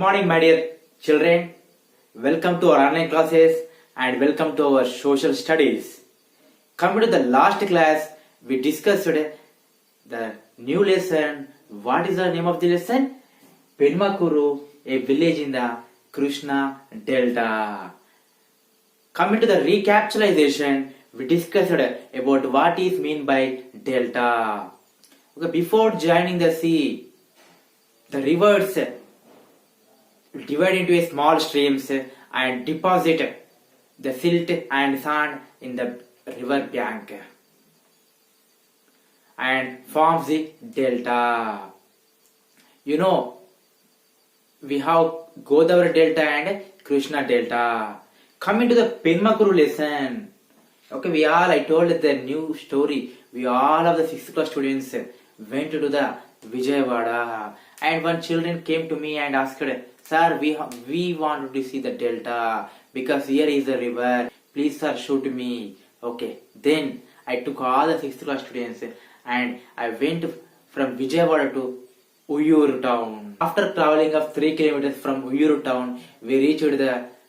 morning, my dear children. Welcome to our online classes and welcome to our social studies. Coming to the last class, we discussed the new lesson. What is the name of the lesson? Penmakuru, a village in the Krishna Delta. Coming to the recapitalization, we discussed about what is meant by delta. Okay, before joining the sea, the rivers divide into a small streams and deposit the silt and sand in the river bank and forms the delta. You know, we have Godavari Delta and Krishna Delta. Coming to the Penmakuru lesson. Okay, I told the new story. We all of the 6th class students went to the Vijayawada, and one children came to me and asked, "Sir, we want to see the delta because here is the river. Please, sir, show to me." Okay, then I took all the 6th class students and I went from Vijayawada to Uyur town. After traveling of 3 kilometers from Uyur town,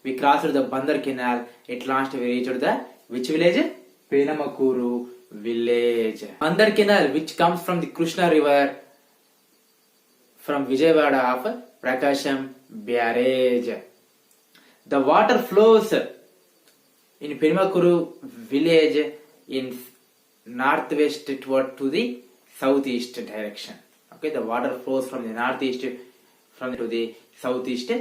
we crossed the Bandar canal. At last, we reached the which village? Penamakuru village. Bandar canal, which comes from the Krishna river, from Vijayawada of Prakasham barrage. The water flows in Penamakuru village in northwest toward to the southeast direction. Okay, the water flows from the northeast to the southeast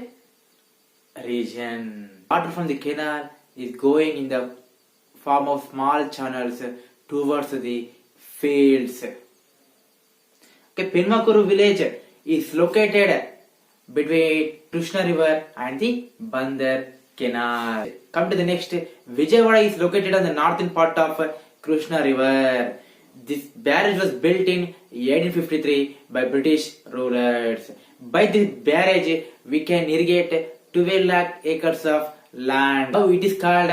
region. Water from the canal is going in the form of small channels towards the fields. Okay, Penmakuru village is located between Krishna river and the Bandar canal. Come to the next. Vijayawada is located on the northern part of Krishna river. This barrage was built in 1853 by British rulers. By this barrage, we can irrigate 12 lakh acres of land. Now it is called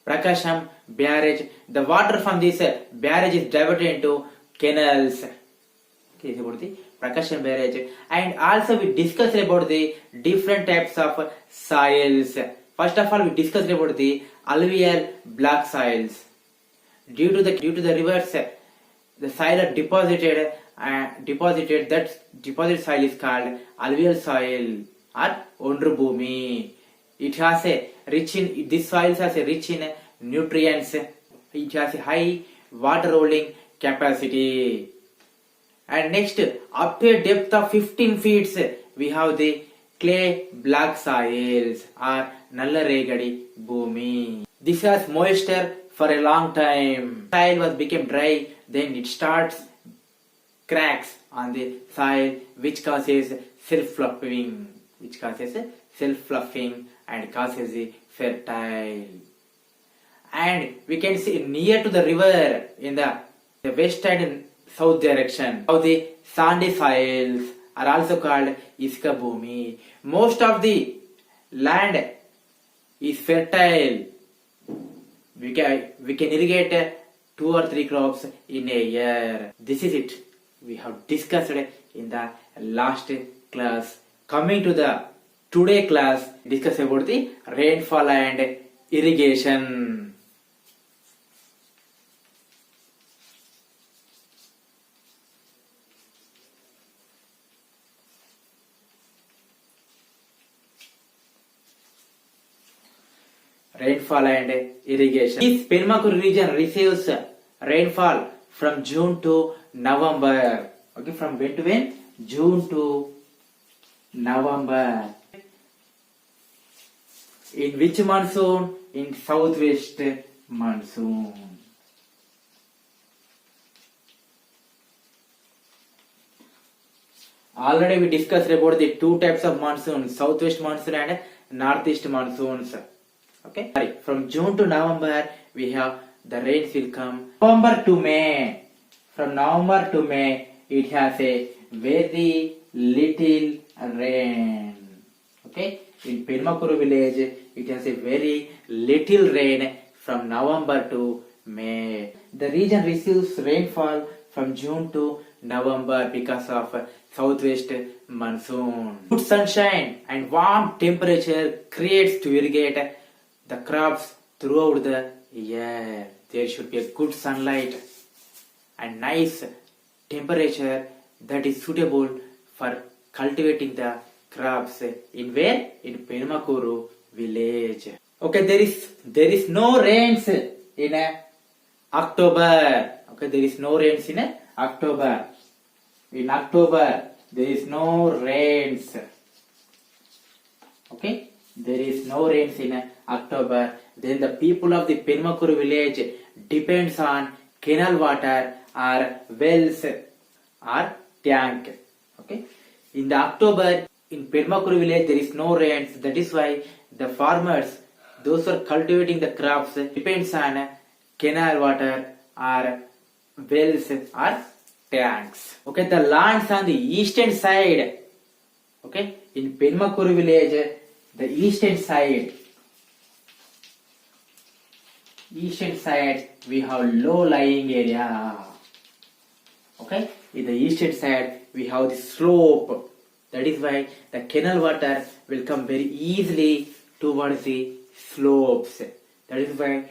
Prakasham barrage. The water from this barrage is diverted into canals. Okay, this is about the Prakasham barrage. And also we discussed about the different types of soils. First of all, we discussed about the alluvial black soils. Due to the rivers, the soil are deposited. That deposit soil is called alluvial soil or Ondru Bhumi. It has a this soil has a rich in nutrients. It has a high water holding capacity. And next, up to a depth of 15 feet, we have the clay black soils or Nallaregadi Bhumi. This has moisture for a long time. Soil became dry, then it starts cracks on the soil, which causes self-fluffing, and causes the fertile. And we can see near to the river in the west and south direction. How the sandy soils are also called Iska Bhumi. Most of the land is fertile. We can irrigate 2 or 3 crops in a year. This is it. We have discussed in the last class. Coming to the today class, discuss about the rainfall and irrigation. Rainfall and irrigation. This Penmakuru region receives rainfall from June to November. Okay, from when to when? June to November. In which monsoon? In southwest monsoon. Already we discussed about the 2 types of monsoons, southwest monsoon and northeast monsoons. Okay, from June to November we have the rains will come. November to May. From November to May it has a very little rain. Okay, in Penmakuru village it has a very little rain from November to May. The region receives rainfall from June to November because of southwest monsoon. Good sunshine and warm temperature creates to irrigate the crops throughout the year. There should be a good sunlight and nice temperature that is suitable for cultivating the crops in where? In Penmakuru village. Okay, there is no rains in October. Okay, there is no rains in October. In October, there is no rains. Okay, there is no rains in October. Then the people of the Penmakuru village depends on canal water or wells or tank. Okay, in the October in Penmakuru village there is no rains. That is why the farmers, those who are cultivating the crops, depends on canal water or wells or tanks. Okay, the lands on the eastern side. Okay, in Penmakuru village, the eastern side we have low lying area. Okay, in the eastern side we have the slope. That is why the canal water will come very easily towards the slopes. That is why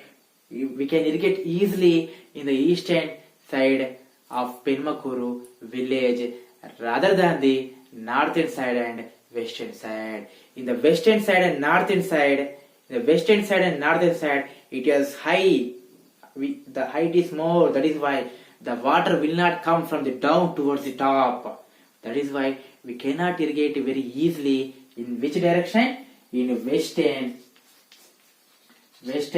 we can irrigate easily in the eastern side of Penmakuru village rather than the northern side and western side. In the western side and northern side, it is high. The height is more. That is why the water will not come from the down towards the top. That is why we cannot irrigate very easily in which direction? In western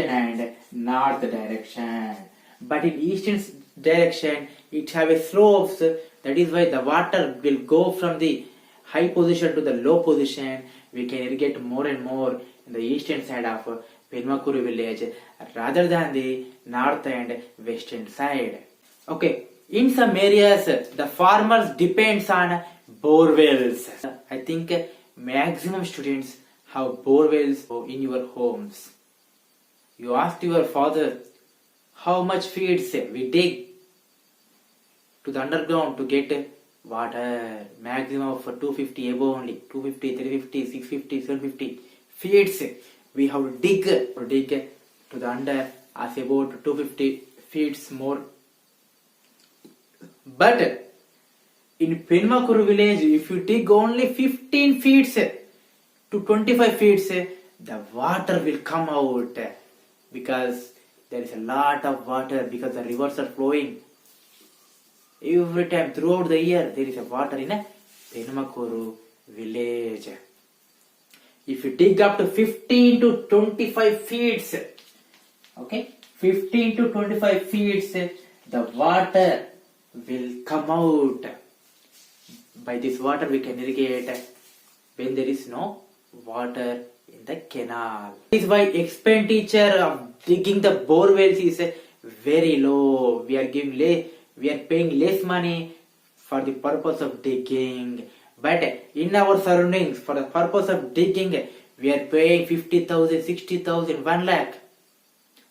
and north direction. But in eastern direction, it have a slopes. That is why the water will go from the high position to the low position. We can irrigate more and more in the eastern side of Penmakuru village rather than the north and western side. Okay, in some areas the farmers depends on borewells. I think maximum students have borewells in your homes. You asked your father how much feeds we dig to the underground to get water. Maximum of 250 above only. 250, 350, 650, 750 feeds we have to dig to the under as about 250 feet more. But in Penmakuru village, if you dig only 15 feet to 25 feet, the water will come out because there is a lot of water because the rivers are flowing. Every time throughout the year there is a water in a Penmakuru village. If you dig up to 15 to 25 feet, okay, 15 to 25 feet, the water will come out. By this water we can irrigate when there is no water in the canal. This is why expenditure of digging the bore wells is very low. We are paying less money for the purpose of digging. But in our surroundings, for the purpose of digging, we are paying 50,000, 60,000, 1 lakh.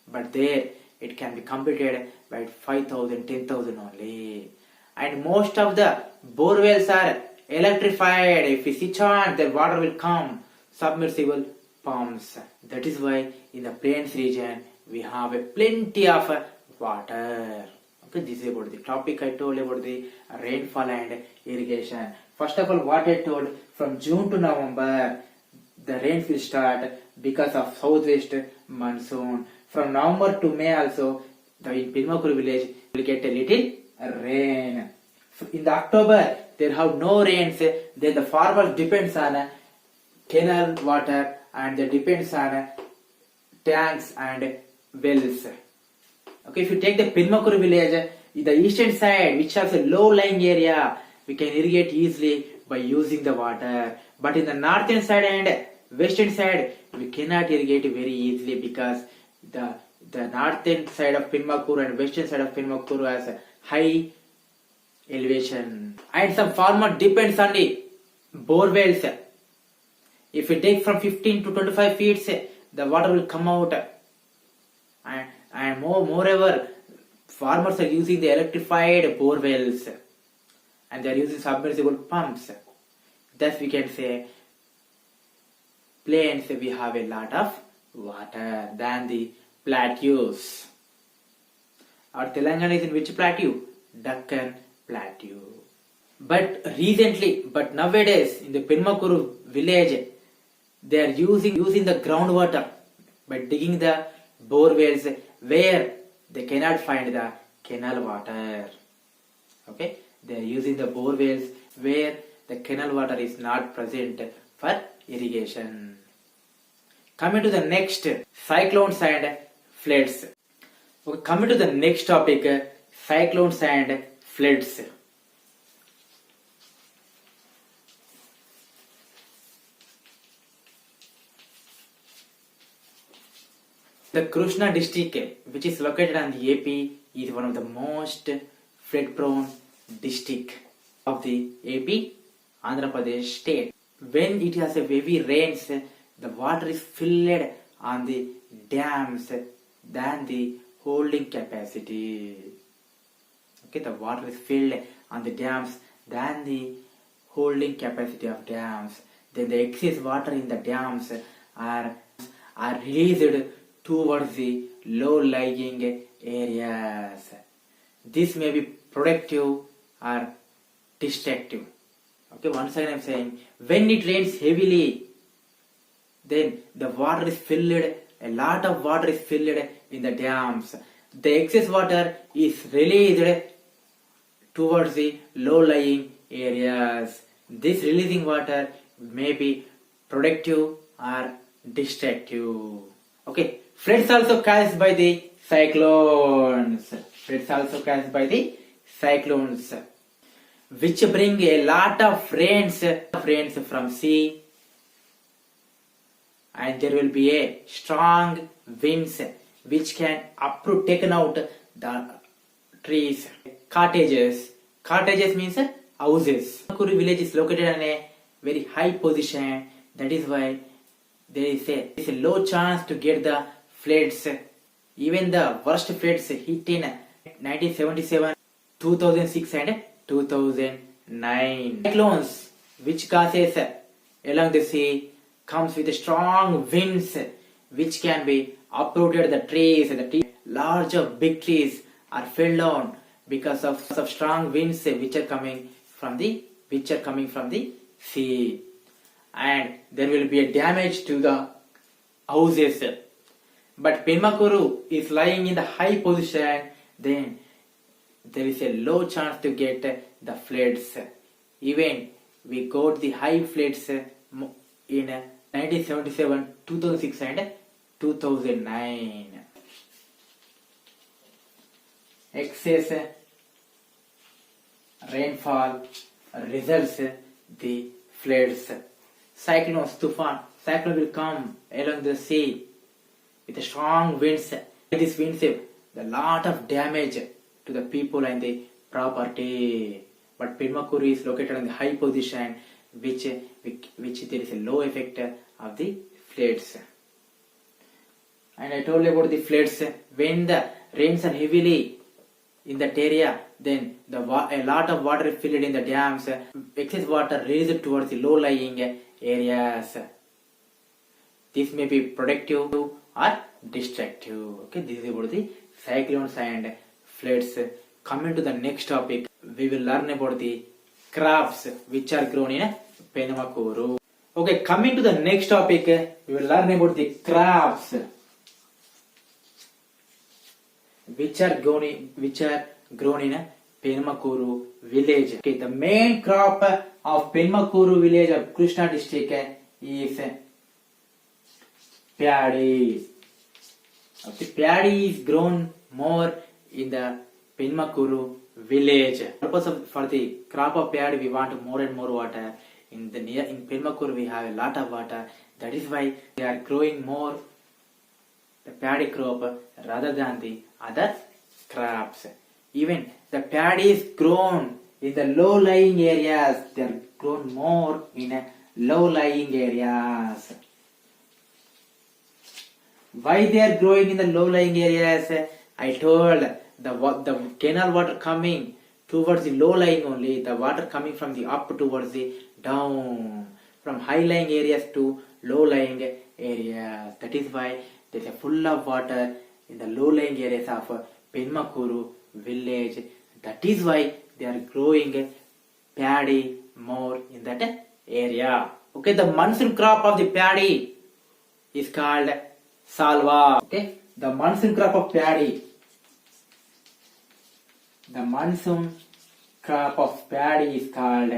But there, it can be completed by 5,000, 10,000 only. And most of the bore wells are electrified. If we switch on, the water will come. Submersible pumps. That is why in the plains region, we have plenty of water. Okay, this is about the topic I told about the rainfall and irrigation. First of all, what I told, from June to November, the rains will start because of southwest monsoon. From November to May also, in Penmakuru village will get a little rain. In the October, there have no rains. Then the farmers depends on canal water and they depends on tanks and wells. Okay, if you take the Penmakuru village, in the eastern side, which has a low-lying area, we can irrigate easily by using the water. But in the northern side and western side, we cannot irrigate very easily because the northern side of Penmakuru and western side of Penmakuru has a high elevation. And some farmer depends on the bore wells. If we take from 15 to 25 feet, the water will come out. And moreover, farmers are using the electrified bore wells. and they are using submersible pumps. Thus we can say plains we have a lot of water than the plateaus. Our Telangana is in which plateau? Deccan Plateau. But nowadays in the Penmakuru village, they are using the groundwater by digging the bore wells where they cannot find the canal water. Okay, they are using the bore wells where the canal water is not present for irrigation. Coming to the next, cyclones and floods. Okay, coming to the next topic, cyclones and floods. The Krishna district, which is located on the AP, is one of the most flood-prone district of the AP, Andhra Pradesh state. When it has a heavy rains, the water is filled on the dams than the holding capacity. Okay, the water is filled on the dams than the holding capacity of dams. Then the excess water in the dams are released towards the low-lying areas. This may be productive or destructive. Okay, once again I am saying, when it rains heavily, then the water is filled, a lot of water is filled in the dams. The excess water is released towards the low-lying areas. This releasing water may be productive or destructive. Okay, floods also caused by the cyclones. Floods also caused by the cyclones, which bring a lot of rains from sea, and there will be a strong winds which can uproot, taken out the trees. Cottages means houses. Penmakuru village is located on a very high position. That is why there is a low chance to get the floods. Even the worst floods hit in 1977, 2006 and 2009. Cyclones, which causes along the sea, comes with strong winds which can be uprooted the trees. Large big trees are fell down because of strong winds which are coming from the sea, and there will be a damage to the houses. But Penmakuru is lying in the high position, then there is a low chance to get the floods. Even we got the high floods in 1977, 2006 and 2009. Excess rainfall results the floods. Cyclone will come along the sea with strong winds. This winds a lot of damage to the people and the property. But Penmakuru is located on the high position, which there is a low effect of the floods. And I told you about the floods. When the rains are heavily in that area, then a lot of water is filled in the dams. Excess water released towards the low-lying areas. This may be productive or destructive. Okay, this is about the cyclones and floods. Coming to the next topic, we will learn about the crops which are grown in Penmakuru. Okay, coming to the next topic, we will learn about the crops which are grown in Penmakuru village. Okay, the main crop of Penmakuru village of Krishna district is paddy. Okay, paddy is grown more in the Penmakuru village. For the crop of paddy, we want more and more water. In Penmakuru, we have a lot of water. That is why they are growing more the paddy crop rather than the other crops. Even the paddy is grown in the low-lying areas. They are grown more in low-lying areas. Why they are growing in the low-lying areas? I told the canal water coming towards the low lying only, the water coming from the up towards the down, from high lying areas to low lying areas. That is why there is a full of water in the low lying areas of Penmakuru village. That is why they are growing paddy more in that area. Okay, the monsoon crop of the paddy is called salva. Okay, the monsoon crop of paddy. The monsoon crop of paddy is called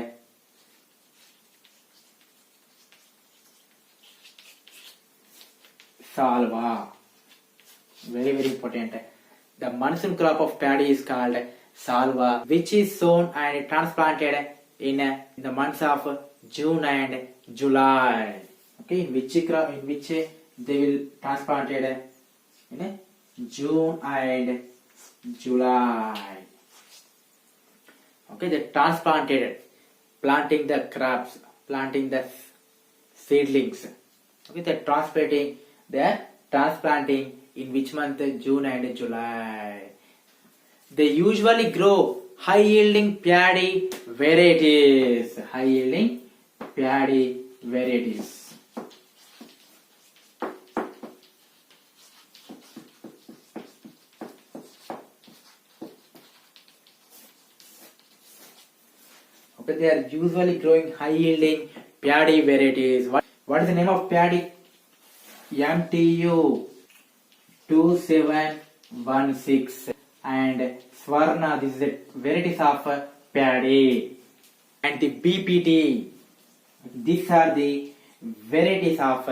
salva. Very, very important. The monsoon crop of paddy is called salva, which is sown and transplanted in the months of June and July. Okay, in which they will transplanted in June and July. Okay, they transplanted, planting the crops, planting the seedlings. Okay, they're transplanting in which month? June and July. They usually grow high yielding paddy varieties. High yielding paddy varieties. Okay, they are usually growing high yielding paddy varieties. What is the name of paddy? MTU 2716 and Swarna. This is the varieties of paddy. And the BPT. These are the varieties of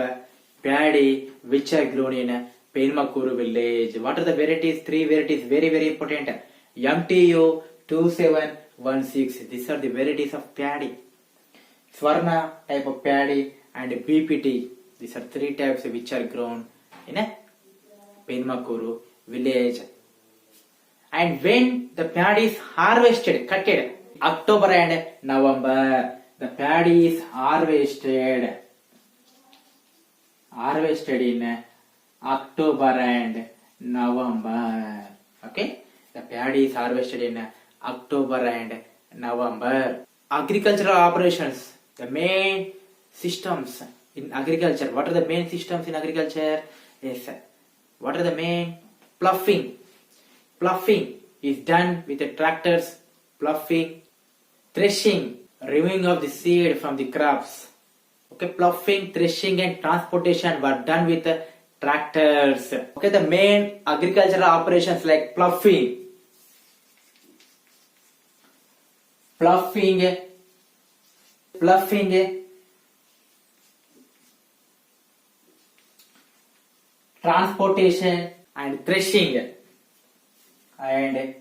paddy which are grown in Penmakuru village. What are the varieties? Three varieties, very, very important. MTU 2716. These are the varieties of paddy. Swarna type of paddy and BPT. These are three types which are grown in a Penmakuru village. And when the paddy is harvested, cutted, October and November, the paddy is harvested in October and November. Okay, the paddy is harvested in October and November. Agricultural operations, the main systems in agriculture. What are the main systems in agriculture? Yes, what are the main? Ploughing. Ploughing is done with the tractors. Ploughing, threshing, removing of the seed from the crops. Okay, ploughing, threshing and transportation were done with the tractors. Okay, the main agricultural operations like ploughing, transportation and threshing. And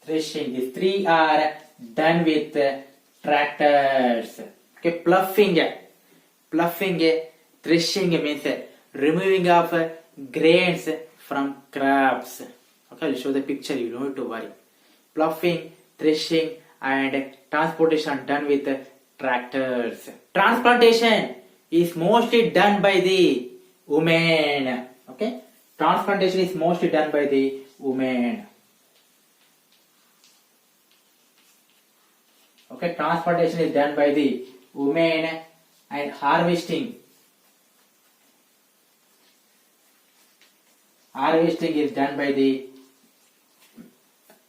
threshing, these three are done with tractors. Okay, ploughing, threshing means removing of grains from crops. Okay, I'll show the picture, you don't need to worry. Ploughing, threshing and transportation done with tractors. Transplantation is mostly done by the women. Okay, transplantation is mostly done by the women. Okay, transplantation is done by the women and harvesting is done by the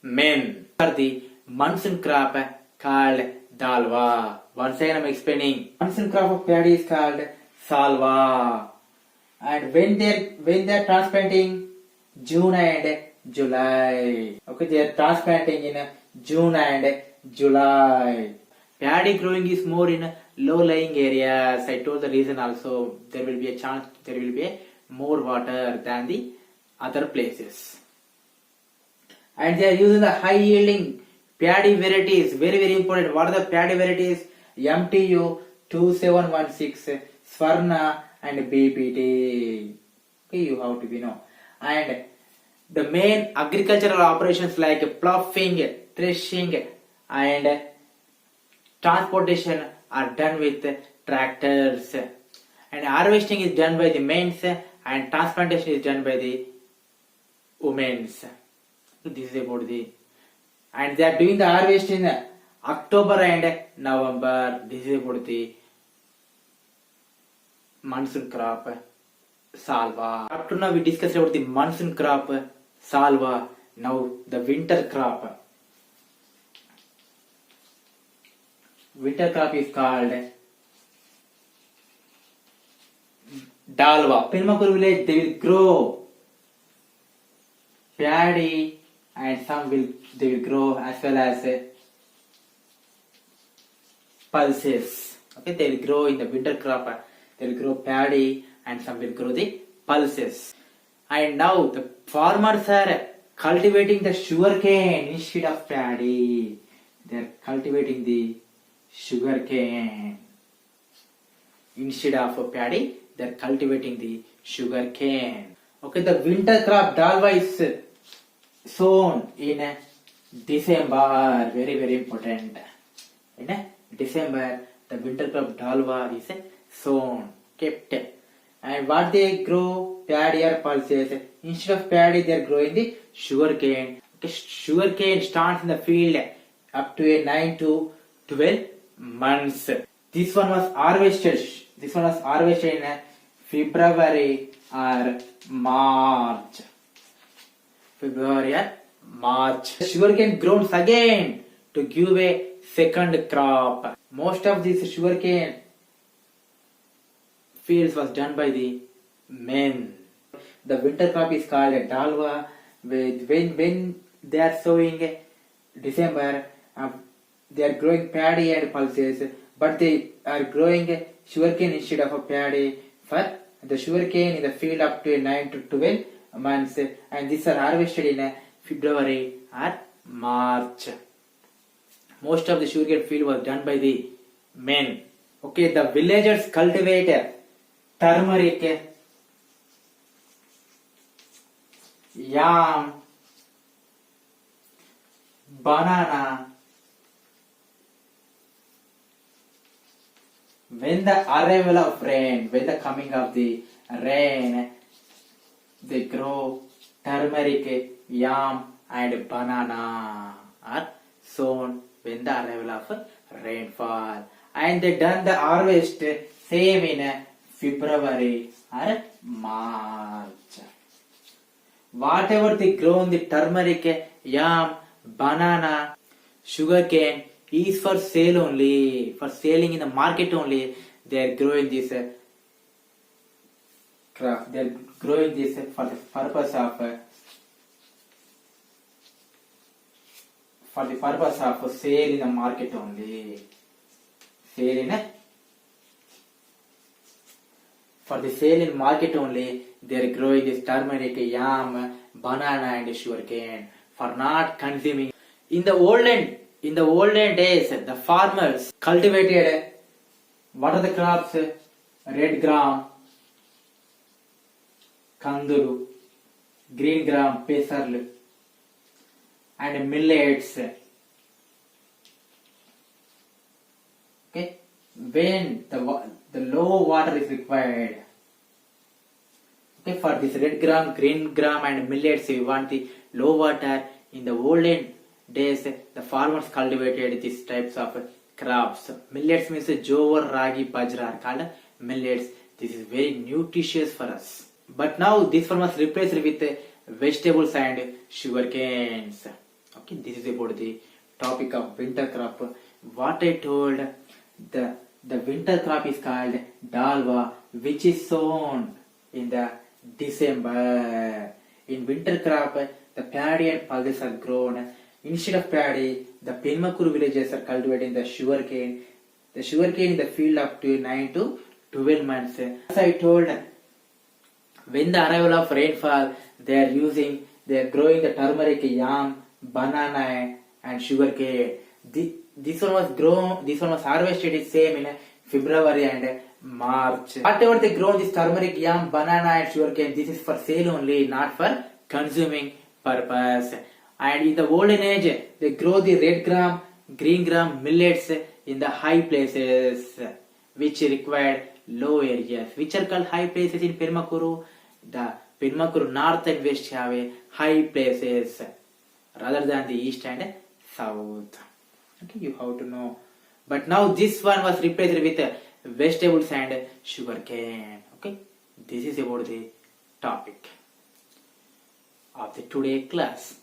men. For the monsoon crop called dalva. Once again I am explaining. Monsoon crop of paddy is called salva. And when they are transplanting, June and July. Okay, they are transplanting in June and July. Paddy growing is more in low-lying areas. I told the reason also. There will be a chance, there will be more water than the other places. And they are using the high-yielding paddy varieties. Very, very important. What are the paddy varieties? MTU 2716, Swarna and BPT. Okay, you have to know. And the main agricultural operations like ploughing, threshing and transportation are done with tractors. And harvesting is done by the men and transplantation is done by the women's. This is about the, and they are doing the harvest in October and November. This is about the monsoon crop salva. Up to now we discussed about the monsoon crop salva. Now the winter crop. Winter crop is called dalva. Penmakuru village, they will grow paddy and they will grow as well as pulses. Okay, they will grow in the winter crop. They will grow paddy and some will grow the pulses. And now the farmers are cultivating the sugarcane instead of paddy. They are cultivating the sugarcane instead of paddy. They are cultivating the sugarcane. Okay, the winter crop dalva is sown in December. Very, very important. In December, the winter crop dalva is sown, kept. And what they grow, paddy or pulses. Instead of paddy, they are growing the sugarcane. Okay, sugarcane starts in the field up to a 9 to 12 months. This one was harvested. This one was harvested in February or March. February or March. Sugarcane grows again to give a second crop. Most of this sugarcane fields was done by the men. The winter crop is called a dalva. When they are sowing December, they are growing paddy and pulses, but they are growing sugarcane instead of a paddy for the sugarcane in the field up to 9 to 12 months, and these are harvested in February or March. Most of the sugarcane field was done by the men. Okay, the villagers cultivate turmeric, yam, banana. When the arrival of rain, when the coming of the rain, they grow turmeric, yam and banana are sown when the arrival of rainfall. And they done the harvest same in February or March. Whatever they grow the turmeric, yam, banana, sugarcane is for sale only, for selling in the market only. They are growing this crop. They are growing this for the purpose of sale in the market only. Sale in for the sale in market only. They are growing this turmeric, yam, banana and sugarcane for not consuming. In the olden days, the farmers cultivated what are the crops? Red gram, kanduru, green gram, pesarlu, and millets. Okay, when the low water is required. Okay, for this red gram, green gram, and millets, we want the low water. In the olden days, the farmers cultivated these types of crops. Millets means jowar, ragi, bajra are called millets. This is very nutritious for us. But now this one was replaced with vegetables and sugar canes. Okay, this is about the topic of winter crop. What I told, the winter crop is called dalva, which is sown in the December. In winter crop, the paddy and pulses are grown. Instead of paddy, the Penmakuru villages are cultivating the sugarcane. The sugarcane in the field up to 9 to 12 months. As I told, when the arrival of rainfall, they are growing the turmeric, yam, banana and sugarcane. This one was harvested is same in February and March. Whatever they grow this turmeric, yam, banana and sugarcane, this is for sale only, not for consuming purpose. And in the olden age, they grow the red gram, green gram, millets in the high places, which required low areas. Which are called high places in Penmakuru? The Penmakuru north and west have a high places rather than the east and south. Okay, you have to know. But now this one was replaced with vegetables and sugarcane. Okay, this is about the topic of the today class.